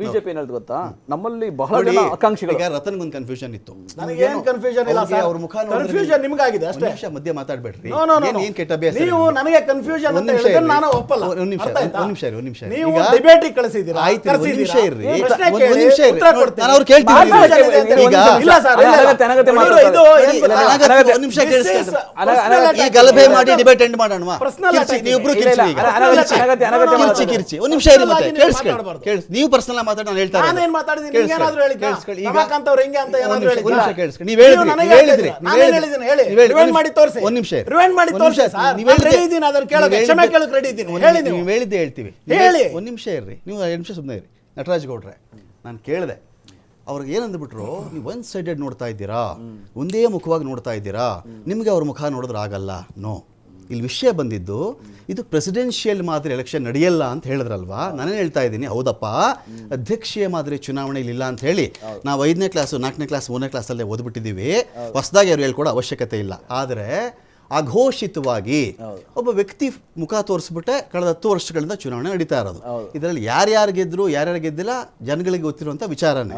BJP ಏನಾದ್ರು ಗೊತ್ತಾ, ನಮ್ಮಲ್ಲಿ ಬಹಳ ಜನ ಆಕಾಂಕ್ಷಿಗಳು. ಈಗ ರತನ್ಗೊಂದು ಕನ್ಫ್ಯೂಷನ್ ಇತ್ತು. ನನಗೇನು ಕನ್ಫ್ಯೂಷನ್ ಇಲ್ಲ ಸರ್, ಅವ್ರ ಮುಖ ಕನ್ಫ್ಯೂಷನ್ ನಿಮಗಾಗಿದೆ ಅಷ್ಟೇ. ನಿಮಿಷ ಮಧ್ಯೆ ಮಾತಾಡಬೇಡ್ರಿ. ಏನು ಕೆಟ್ಟ ಅಭ್ಯಾಸ ನೀವು ನನಗೆ ಕನ್ಫ್ಯೂಷನ್ ಅಂತ ಹೇಳಿದ್ರೆ ನಾನು ಒಪ್ಪಲ್ಲ. ಒಂದು ನಿಮಿಷ ನೀವು ಡಿಬೇಟ್ ಕಳಿಸಿದ್ದೀರಾ, ಆಯ್ತು, ಒಂದು ನಿಮಿಷ ಇರ್ರಿ, ಪ್ರಶ್ನೆ ಒಂದು ಕೇಳಿ, ನಿಮಿಷ ಇರ್ರಿ, ಉತ್ತರ ಕೊಡ್ತೀನಿ. ನಾನು ಅವ್ರು ಕೇಳ್ತೀನಿ. ಈಗ ಇಲ್ಲ ಸರ್, ಒಂದು ನಿಮಿಷ ಕೇಳಿಸ್ಕೊಳ್ಳಿ. ಈ ಗಲಭೆ ಮಾಡಿ ಡಿಬೇಟ್ ಎಂಡ್ ಮಾಡೋಣ. ನೀವು ಇಬ್ರು ಕಿರ್ಚಿ, ಕಿರ್ಚಿ ಒಂದು ನಿಮಿಷ ಇರಿ, ಮತ್ತೆ ಕೇಳಿಸ್ಕೊಳ್ಳಿ. ನೀವು ಪರ್ಸನಲ್ ಮಾತಾಡಿ, ನಾನು ಹೇಳ್ತಾ ಇದ್ದೀನಿ. ನಟರಾಜ್ ಗೌಡ್ರೆ, ನಾನು ಕೇಳಿದೆ ಅವ್ರಿಗೆ ಏನಂದ್ಬಿಟ್ರು, ನೀವು ಒನ್ ಸೈಡೆಡ್ ನೋಡ್ತಾ ಇದ್ದೀರಾ, ಒಂದೇ ಮುಖವಾಗಿ ನೋಡ್ತಾ ಇದ್ದೀರಾ, ನಿಮಗೆ ಅವ್ರ ಮುಖ ನೋಡಿದ್ರೆ ಆಗಲ್ಲ. ನೋ, ಇಲ್ಲಿ ವಿಷಯ ಬಂದಿದ್ದು ಇದು ಪ್ರೆಸಿಡೆನ್ಷಿಯಲ್ ಮಾದರಿ ಎಲೆಕ್ಷನ್ ನಡೆಯಲ್ಲ ಅಂತ ಹೇಳಿದ್ರಲ್ವಾ. ನಾನೇನು ಹೇಳ್ತಾ ಇದ್ದೀನಿ, ಹೌದಪ್ಪ, ಅಧ್ಯಕ್ಷೀಯ ಮಾದರಿ ಚುನಾವಣೆಯಲ್ಲಿ ಇಲ್ಲ ಅಂತ ಹೇಳಿ ನಾವು 5ನೇ ಕ್ಲಾಸು 4ನೇ ಕ್ಲಾಸ್ 3ನೇ ಕ್ಲಾಸಲ್ಲೇ ಓದ್ಬಿಟ್ಟಿದ್ದೀವಿ. ಹೊಸದಾಗಿ ಅವ್ರು ಹೇಳ್ಕೊಡೋ ಅವಶ್ಯಕತೆ ಇಲ್ಲ. ಆದರೆ ಅಘೋಷಿತವಾಗಿ ಒಬ್ಬ ವ್ಯಕ್ತಿ ಮುಖ ತೋರಿಸ್ಬಿಟ್ಟೆ ಕಳೆದ 10 ವರ್ಷಗಳಿಂದ ಚುನಾವಣೆ ನಡೀತಾ ಇರೋದು. ಇದರಲ್ಲಿ ಯಾರ್ಯಾರು ಗೆದ್ರು ಯಾರ್ಯಾರು ಗೆದ್ದಿಲ್ಲ ಜನಗಳಿಗೆ ಗೊತ್ತಿರುವಂಥ ವಿಚಾರನೇ.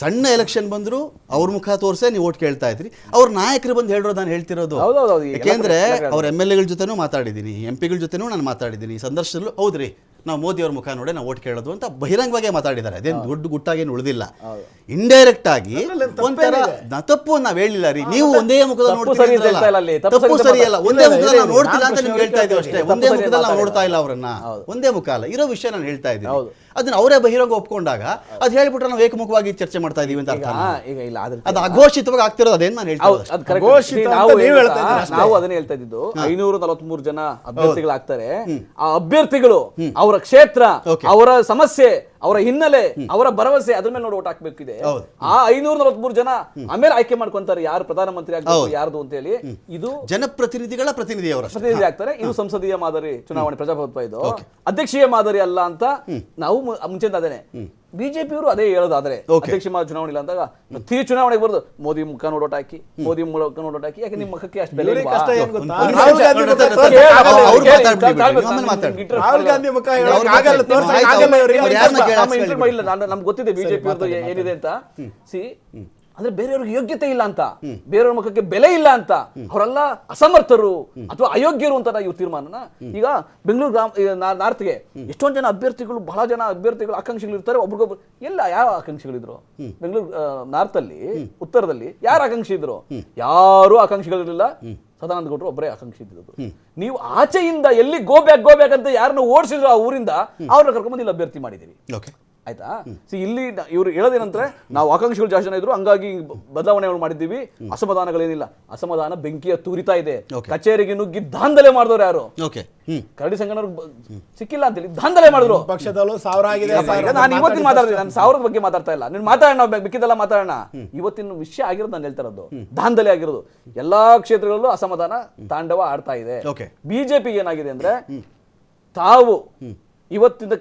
ಸಣ್ಣ ಎಲೆಕ್ಷನ್ ಬಂದ್ರು ಅವ್ರ ಮುಖ ತೋರಿಸೇ ನೀವು ಓಟ್ ಕೇಳ್ತಾ ಇದ್ರಿ. ಅವ್ರ ನಾಯಕರು ಬಂದು ಹೇಳಿರೋದು ನಾನು ಹೇಳ್ತಿರೋದು. ಯಾಕೆಂದ್ರೆ ಅವ್ರ MLA ಗಳ ಜೊತೆನೂ ಮಾತಾಡಿದ್ದೀನಿ, MP ಗಳ ಜೊತೆನೂ ನಾನು ಮಾತಾಡಿದ್ದೀನಿ. ಸಂದರ್ಶನದಲ್ಲೂ ಹೌದ್ರಿ, ನಾವು ಮೋದಿ ಅವ್ರ ಮುಖ ನೋಡಿ ನಾವು ಓಟ್ ಕೇಳೋದು ಅಂತ ಬಹಿರಂಗವಾಗಿ ಮಾತಾಡಿದ್ದಾರೆ. ಅದೇನು ದೊಡ್ಡ ಗುಟ್ಟಾಗೇನು ಉಳಿದಿಲ್ಲ. ಇಂಡೈರೆಕ್ಟ್ ಆಗಿ ಒಂಥರ ತಪ್ಪು ನಾವ್ ಹೇಳಿಲ್ಲ ರೀ, ನೀವು ಒಂದೇ ಮುಖದ ತಪ್ಪು ಸರಿಯಲ್ಲ, ಒಂದೇ ಮುಖದಲ್ಲಿ ನಾವು ನೋಡ್ತಿಲ್ಲ ಅಂತ ನಿಮ್ಗೆ ಹೇಳ್ತಾ ಇದ್ದೀವಿ ಅಷ್ಟೇ. ಒಂದೇ ಮುಖದಲ್ಲಿ ನಾವು ನೋಡ್ತಾ ಇಲ್ಲ ಅವರನ್ನ, ಒಂದೇ ಮುಖ ಅಲ್ಲ, ಇರೋ ವಿಷಯ ನಾನು ಹೇಳ್ತಾ ಇದ್ದೀನಿ. ಅದನ್ನ ಅವರೇ ಬಹಿರಂಗ ಒಪ್ಕೊಂಡಾಗ ಅದ್ ಹೇಳ್ಬಿಟ್ರೆ ನಾವು ಏಕಮುಖವಾಗಿ ಚರ್ಚೆ ಮಾಡ್ತಾ ಇದೀವಿ ಅಂತ ಅರ್ಥ. ಅದು ಅಘೋಷಿತವಾಗಿ ಆಗ್ತಿರೋದು ಅದೇನು ನಾನು ಹೇಳ್ತಾ ನಾವು ಅದನ್ನ ಹೇಳ್ತಾ ಇದ್ದು. 543 ಜನ ಅಭ್ಯರ್ಥಿಗಳಾಗ್ತಾರೆ. ಆ ಅಭ್ಯರ್ಥಿಗಳು ಅವರ ಕ್ಷೇತ್ರ, ಅವರ ಸಮಸ್ಯೆ, ಅವರ ಹಿನ್ನೆಲೆ, ಅವರ ಭರವಸೆ, ಅದ್ರ ಮೇಲೆ ನೋಡಿ ಓಟ್ ಹಾಕ್ಬೇಕಿದೆ. ಆ 543 ಜನ ಆಮೇಲೆ ಆಯ್ಕೆ ಮಾಡ್ಕೊಂತಾರೆ ಯಾರು ಪ್ರಧಾನಮಂತ್ರಿ ಆಗ್ಬೇಕು ಯಾರ್ದು ಅಂತ ಹೇಳಿ. ಇದು ಜನಪ್ರತಿನಿಧಿಗಳ ಪ್ರತಿನಿಧಿ ಆಗ್ತಾರೆ. ಇದು ಸಂಸದೀಯ ಮಾದರಿ ಚುನಾವಣೆ, ಪ್ರಜಾಪ್ರಭುತ್ವ. ಇದು ಅಧ್ಯಕ್ಷೀಯ ಮಾದರಿ ಅಲ್ಲ ಅಂತ ನಾವು ಮುಂಚೆ ಅದೇನೆ ಬಿಜೆಪಿಯವರು ಅದೇ ಹೇಳೋದಾದ್ರೆ ಅಧ್ಯಕ್ಷ ಚುನಾವಣೆ ಇಲ್ಲ ಅಂದಾಗ ಪ್ರತಿ ಚುನಾವಣೆಗೆ ಬರೋದು ಮೋದಿ ಮುಖ ನೋಡೋಟ್ ಹಾಕಿ, ಮೋದಿ ಮುಖ ನೋಡೋಟ್ ಹಾಕಿ. ಯಾಕೆ ನಿಮ್ಮ ಮುಖಕ್ಕೆ ಅಷ್ಟು ಬೆಲೆ ಇಲ್ಲ? ನಮ್ಗೆ ಗೊತ್ತಿದೆ ಬಿಜೆಪಿ ಅವ್ರದ್ದು ಏನಿದೆ ಅಂತ. ಅಂದ್ರೆ ಬೇರೆಯವ್ರಿಗೆ ಯೋಗ್ಯತೆ ಇಲ್ಲ ಅಂತ, ಬೇರೆಯವ್ರ ಮುಖಕ್ಕೆ ಬೆಲೆ ಇಲ್ಲ ಅಂತ, ಅವರೆಲ್ಲ ಅಸಮರ್ಥರು ಅಥವಾ ಅಯೋಗ್ಯರು ಅಂತ ಇವ್ರ ತೀರ್ಮಾನನ. ಈಗ ಬೆಂಗಳೂರು ನಾರ್ತ್ಗೆ ಎಷ್ಟೊಂದು ಜನ ಅಭ್ಯರ್ಥಿಗಳು, ಬಹಳ ಜನ ಅಭ್ಯರ್ಥಿಗಳು ಆಕಾಂಕ್ಷಿಗಳು ಇರ್ತಾರೆ. ಒಬ್ರಿಗೊಬ್ರು ಎಲ್ಲ ಯಾವ ಆಕಾಂಕ್ಷಿಗಳಿದ್ರು ಬೆಂಗಳೂರು ನಾರ್ತ್ ಅಲ್ಲಿ, ಉತ್ತರದಲ್ಲಿ ಯಾರು ಆಕಾಂಕ್ಷಿ ಇದ್ರು? ಯಾರು ಆಕಾಂಕ್ಷಿಗಳಿರಲಿಲ್ಲ. ಸದಾನಂದ ಗೌಡರು ಒಬ್ಬರೇ ಆಕಾಂಕ್ಷಿ ಇದ್ದಿದ್ದು. ನೀವು ಆಚೆಯಿಂದ ಎಲ್ಲಿ ಗೋಬ್ಯಾಕ್ ಅಂತ ಯಾರನ್ನ ಓಡಿಸಿದ್ರು ಆ ಊರಿಂದ, ಅವ್ರನ್ನ ಕರ್ಕೊಂಡ್ಬಂದು ಇಲ್ಲಿ ಅಭ್ಯರ್ಥಿ ಮಾಡಿದಿರಿ. ಆಯ್ತಾ? ಇಲ್ಲಿ ಇವ್ರು ಹೇಳೋದೇನಂದ್ರೆ ನಾವು ಆಕಾಂಕ್ಷಿಗಳು ಜಾಸ್ತಿ ಜನ ಇದ್ರು, ಹಂಗಾಗಿ ಬದಲಾವಣೆಗಳು ಮಾಡಿದ್ದೀವಿ. ಅಸಮಾಧಾನಗಳೇನಿಲ್ಲ. ಅಸಮಾಧಾನ ಬೆಂಕಿಯ ತೂರಿತಾ ಇದೆ. ಕಚೇರಿಗೆ ನುಗ್ಗಿ ದಾಂಧಲೆ ಮಾಡಿದವ್ರು ಯಾರು? ಕರಡಿ ಸಂಘನವ್ರಿಗೆ ಸಿಕ್ಕಿಲ್ಲ ಅಂತೇಳಿ ದಾಂಧಲೆ ಮಾಡಿದ್ರು. ಪಕ್ಷದಲ್ಲೂ 1000 ಆಗಿದೆ. ನಾನು ಇವತ್ತಿನ ಮಾತಾಡ್ತೀನಿ, ನಾನು 1000 ಬಗ್ಗೆ ಮಾತಾಡ್ತಾ ಇಲ್ಲ. ನೀನು ಮಾತಾಡೋಣ, ನಾವು ಬೇಕಿದ್ದೆಲ್ಲ ಮಾತಾಡೋಣ. ಇವತ್ತಿನ ವಿಷಯ ಆಗಿರೋದು ನಾನು ಹೇಳ್ತಾ ಇರೋದು, ದಾಂಧಲೆ ಆಗಿರೋದು. ಎಲ್ಲಾ ಕ್ಷೇತ್ರಗಳಲ್ಲೂ ಅಸಮಾಧಾನ ತಾಂಡವ ಆಡ್ತಾ ಇದೆ. ಬಿಜೆಪಿಗೆ ಏನಾಗಿದೆ ಅಂದ್ರೆ, ತಾವು ಇವತ್ತಿನ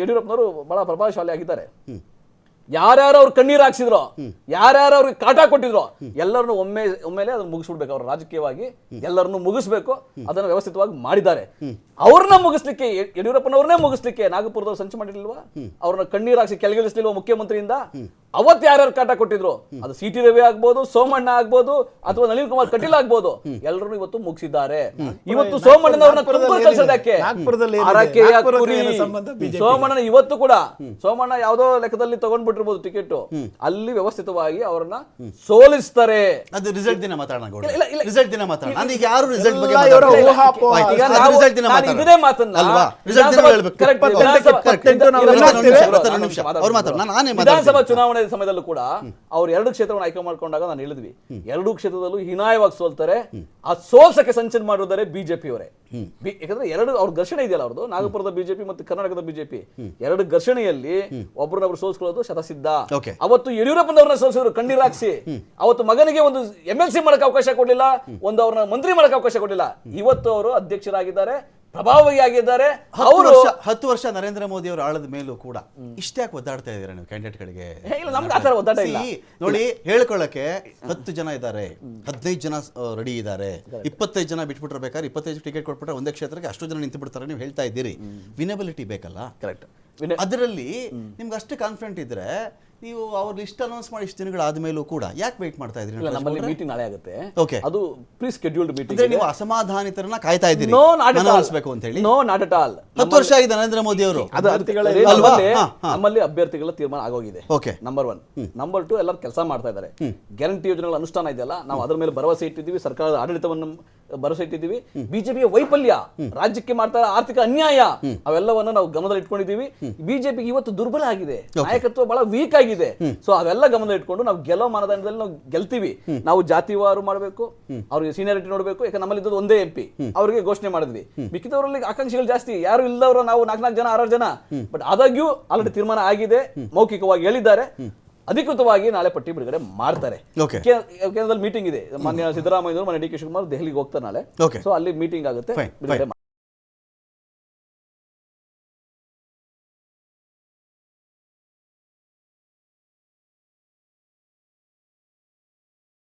ಯಡಿಯೂರಪ್ಪನವರು ಬಹಳ ಪ್ರಭಾವಶಾಲಿ ಆಗಿದ್ದಾರೆ. ಯಾರ್ಯಾರು ಅವ್ರು ಕಣ್ಣೀರು ಹಾಕ್ಸಿದ್ರು, ಯಾರ್ಯಾರು ಅವ್ರಿಗೆ ಕಾಟ ಕೊಟ್ಟಿದ್ರು, ಎಲ್ಲರನ್ನು ಒಮ್ಮೆಲೆ ಅದನ್ನು ಮುಗಿಸ್ಬಿಡ್ಬೇಕು. ಅವ್ರ ರಾಜಕೀಯವಾಗಿ ಎಲ್ಲರನ್ನು ಮುಗಿಸ್ಬೇಕು, ಅದನ್ನು ವ್ಯವಸ್ಥಿತವಾಗಿ ಮಾಡಿದ್ದಾರೆ. ಅವ್ರನ್ನ ಮುಗಿಸ್ಲಿಕ್ಕೆ, ಯಡಿಯೂರಪ್ಪನವ್ರನ್ನೇ ಮುಗಿಸ್ಲಿಕ್ಕೆ ನಾಗಪುರದವ್ರು ಸಂಚು ಮಾಡಿರ್ಲಿಲ್ವಾ? ಅವ್ರನ್ನ ಕಣ್ಣೀರು ಹಾಕ್ಸಿ ಕೆಳಗಿಳಿಸ್ಲಿಲ್ವಾ ಮುಖ್ಯಮಂತ್ರಿಯಿಂದ? ಅವತ್ತು ಯಾರ್ಯಾರು ಕಾಟ ಕೊಟ್ಟಿದ್ರು, ಅದು CT ರವಿ ಆಗ್ಬೋದು, ಸೋಮಣ್ಣ ಆಗ್ಬೋದು, ಅಥವಾ ನಳಿನ್ ಕುಮಾರ್ ಕಟೀಲ್ ಆಗ್ಬೋದು, ಎಲ್ಲರನ್ನು ಇವತ್ತು ಮುಗಿಸಿದ್ದಾರೆ. ಇವತ್ತು ಸೋಮಣ್ಣನವ್ರನ್ನ ಕಳ್ಸೋದಕ್ಕೆ ಸೋಮಣ್ಣನ ಇವತ್ತು ಕೂಡ ಸೋಮಣ್ಣ ಯಾವುದೋ ಲೆಕ್ಕದಲ್ಲಿ ತಗೊಂಡ್ಬಿಟ್ಟಿರ್ಬೋದು ಟಿಕೆಟ್, ಅಲ್ಲಿ ವ್ಯವಸ್ಥಿತವಾಗಿ ಅವರನ್ನ ಸೋಲಿಸ್ತಾರೆ. ಅದು ರಿಸಲ್ಟ್ ದಿನ ಮಾತಾಡೋಣ, ರಿಸಲ್ಟ್ ದಿನ ಮಾತಾಡೋಣ. ಈಗ ಯಾರು ರಿಸಲ್ಟ್ ಬಗ್ಗೆ ಇದೇ ಮಾತನ್ನ ವಿಧಾನಸಭಾ ಚುನಾವಣೆ ಸಮಯದಲ್ಲೂ ಕೂಡ ಅವ್ರು 2 ಕ್ಷೇತ್ರವನ್ನು ಆಯ್ಕೆ ಮಾಡ್ಕೊಂಡಾಗ ನಾನು ಹೇಳಿದ್ವಿ, 2 ಕ್ಷೇತ್ರದಲ್ಲೂ ಹೀನಾಯವಾಗಿ ಸೋಲ್ತಾರೆ. ಆ ಸೋಲ್ಸಕ್ಕೆ ಸಂಚಲನ ಮಾಡಿದ್ದಾರೆ ಬಿಜೆಪಿ ಅವರೇ. ಯಾಕಂದ್ರೆ ಅವ್ರ ಘರ್ಷಣೆ ಇದೆಯಲ್ಲ, ಅವ್ರದ್ದು ನಾಗಪುರದ ಬಿಜೆಪಿ ಮತ್ತು ಕರ್ನಾಟಕದ ಬಿಜೆಪಿ 2 ಘರ್ಷಣೆಯಲ್ಲಿ ಒಬ್ಬರನ್ನೊಬ್ರು ಸೋಲ್ಸ್ಕೊಳ್ಳೋದು ಶತಸಿದ್ಧ. ಅವತ್ತು ಯಡಿಯೂರಪ್ಪನವ್ರನ್ನ ಸೋಲ್ಸಿದ್ರು ಕಣ್ಣೀರಾಕ್ಸಿ. ಅವತ್ತು ಮಗನಿಗೆ ಒಂದು MLC ಮಾಡಕ್ಕೆ ಅವಕಾಶ ಕೊಡಲಿಲ್ಲ, ಒಂದು ಅವ್ರನ್ನ ಮಂತ್ರಿ ಮಾಡಕ್ಕೆ ಅವಕಾಶ ಕೊಡಲಿಲ್ಲ. ಇವತ್ತು ಅವರು ಅಧ್ಯಕ್ಷರಾಗಿದ್ದಾರೆ, ಪ್ರಭಾವಿಯಾಗಿದ್ದಾರೆ. ಅವರು 10 ವರ್ಷ ನರೇಂದ್ರ ಮೋದಿ ಅವರು ಆಳದ ಮೇಲೂ ಕೂಡ ಇಷ್ಟೇ ಯಾಕೆ ಒದ್ದಾಡ್ತಾ ಇದ್ದೀರಾ ನೀವು ಕ್ಯಾಂಡಿಡೇಟ್ ಗಳಿಗೆ? ನೋಡಿ, ಹೇಳ್ಕೊಳ್ಳಕ್ಕೆ 10 ಜನ ಇದ್ದಾರೆ, 15 ಜನ ರೆಡಿ ಇದ್ದಾರೆ, 25 ಜನ ಬಿಟ್ಬಿಟ್ಟಿರ್ಬೇಕಾದ್ರೆ 25 ಟಿಕೆಟ್ ಕೊಟ್ಬಿಟ್ರೆ ಒಂದೇ ಕ್ಷೇತ್ರಕ್ಕೆ ಅಷ್ಟು ಜನ ನಿಂತು ಬಿಡ್ತಾರೆ ನೀವು ಹೇಳ್ತಾ ಇದ್ದೀರಿ. ವಿನಬಿಲಿಟಿ ಬೇಕಲ್ಲ. ಕರೆಕ್ಟ್. ಅದರಲ್ಲಿ ನಿಮ್ಗೆ ಅಷ್ಟು ಕಾನ್ಫಿಡೆಂಟ್ ಇದ್ರೆ ನೀವು ಅವ್ರ ಲಿಸ್ಟ್ ಅನೌನ್ಸ್ ಮಾಡಿ ಇಷ್ಟು ದಿನಗಳಾದ್ಮೇಲೂ ಕೂಡ ಯಾಕೆ ವೆಯ್ಟ್ ಮಾಡ್ತಾ ಇದ್ರಿ? ಇಲ್ಲ, ನಮ್ಮಲ್ಲಿ ಮೀಟಿಂಗ್ ನಾಳೆ ಆಗುತ್ತೆ. Okay. ಅದು ಪ್ರೀ ಸ್ಕೆಡ್ಯೂಲ್ಡ್ ಮೀಟಿಂಗ್. ಅಂದ್ರೆ ನೀವು ಅಸಮಾಧಾನಿತರನ್ನ ಕಾಯ್ತಾ ಇದ್ದೀರಿ ನೋ ನಾಟ್ ಅಟ್ ಆಲ್ ಅಂತ ಹೇಳಿ. No not at all. 10 ವರ್ಷ ಆಗಿದೆ ನರೇಂದ್ರ ಮೋದಿ ಅವರು. ನಮ್ಮಲ್ಲಿ ಅಭ್ಯರ್ಥಿಗಳ ತೀರ್ಮಾನ ಆಗೋಗಿದೆ. Okay. ನಂಬರ್ 1. ನಂಬರ್ 2, ಎಲ್ಲರೂ ಕೆಲಸ ಮಾಡ್ತಾ ಇದ್ದಾರೆ. ಗ್ಯಾರಂಟಿ ಯೋಜನೆಗಳ ಅನುಷ್ಠಾನ ಇದೆಯಲ್ಲ, ನಾವು ಅದರ ಮೇಲೆ ಭರವಸೆ ಇಟ್ಟಿದ್ದೀವಿ. ಸರ್ಕಾರದ ಆಡಳಿತವನ್ನು ಭರವಸೆ ಇಟ್ಟಿದ್ದೀವಿ. ಬಿಜೆಪಿಯ ವೈಫಲ್ಯ, ರಾಜ್ಯಕ್ಕೆ ಮಾಡ್ತಾ ಆರ್ಥಿಕ ಅನ್ಯಾಯ, ಅವೆಲ್ಲವನ್ನು ನಾವು ಗಮನದಲ್ಲಿ ಇಟ್ಕೊಂಡಿದ್ದೀವಿ. ಬಿಜೆಪಿ ಇವತ್ತು ದುರ್ಬಲ ಆಗಿದೆ, ನಾಯಕತ್ವ ಬಹಳ ವೀಕ್ ಆಗಿದೆ. ಸೊ ಅವೆಲ್ಲ ಗಮನದಲ್ಲಿ ಇಟ್ಕೊಂಡು ನಾವು ಗೆಲ್ಲೋ ಮಾನದಂಡದಲ್ಲಿ ನಾವು ಗೆಲ್ತೀವಿ. ನಾವು ಜಾತಿವಾರು ಮಾಡಬೇಕು, ಅವ್ರಿಗೆ ಸೀನಿಯಾರಿಟಿ ನೋಡಬೇಕು. ಯಾಕಂದ್ರೆ ನಮ್ಮಲ್ಲಿ ಇದ್ದದ್ದು ಒಂದೇ MP, ಅವರಿಗೆ ಘೋಷಣೆ ಮಾಡಿದ್ವಿ. ಮಿಕ್ಕಿದವರಲ್ಲಿ ಆಕಾಂಕ್ಷಿಗಳು ಜಾಸ್ತಿ, ಯಾರು ಇಲ್ಲದವರು ನಾವು 4 ಜನ 6 ಜನ. ಬಟ್ ಆದಾಗ್ಯೂ ಆಲ್ರೆಡಿ ತೀರ್ಮಾನ ಆಗಿದೆ, ಮೌಖಿಕವಾಗಿ ಹೇಳಿದ್ದಾರೆ. ಅಧಿಕೃತವಾಗಿ ನಾಳೆ ಪಟ್ಟಿ ಬಿಡುಗಡೆ ಮಾಡ್ತಾರೆ. ಕೇಂದ್ರದಲ್ಲಿ ಮೀಟಿಂಗ್ ಇದೆ. ಮಾನ್ಯ ಸಿದ್ದರಾಮಯ್ಯ, ಮಾನ್ಯ DK ಶಿವಕುಮಾರ್ ದೆಹಲಿಗೆ ಹೋಗ್ತಾರೆ ನಾಳೆ. ಸೊ ಅಲ್ಲಿ ಮೀಟಿಂಗ್ ಆಗುತ್ತೆ.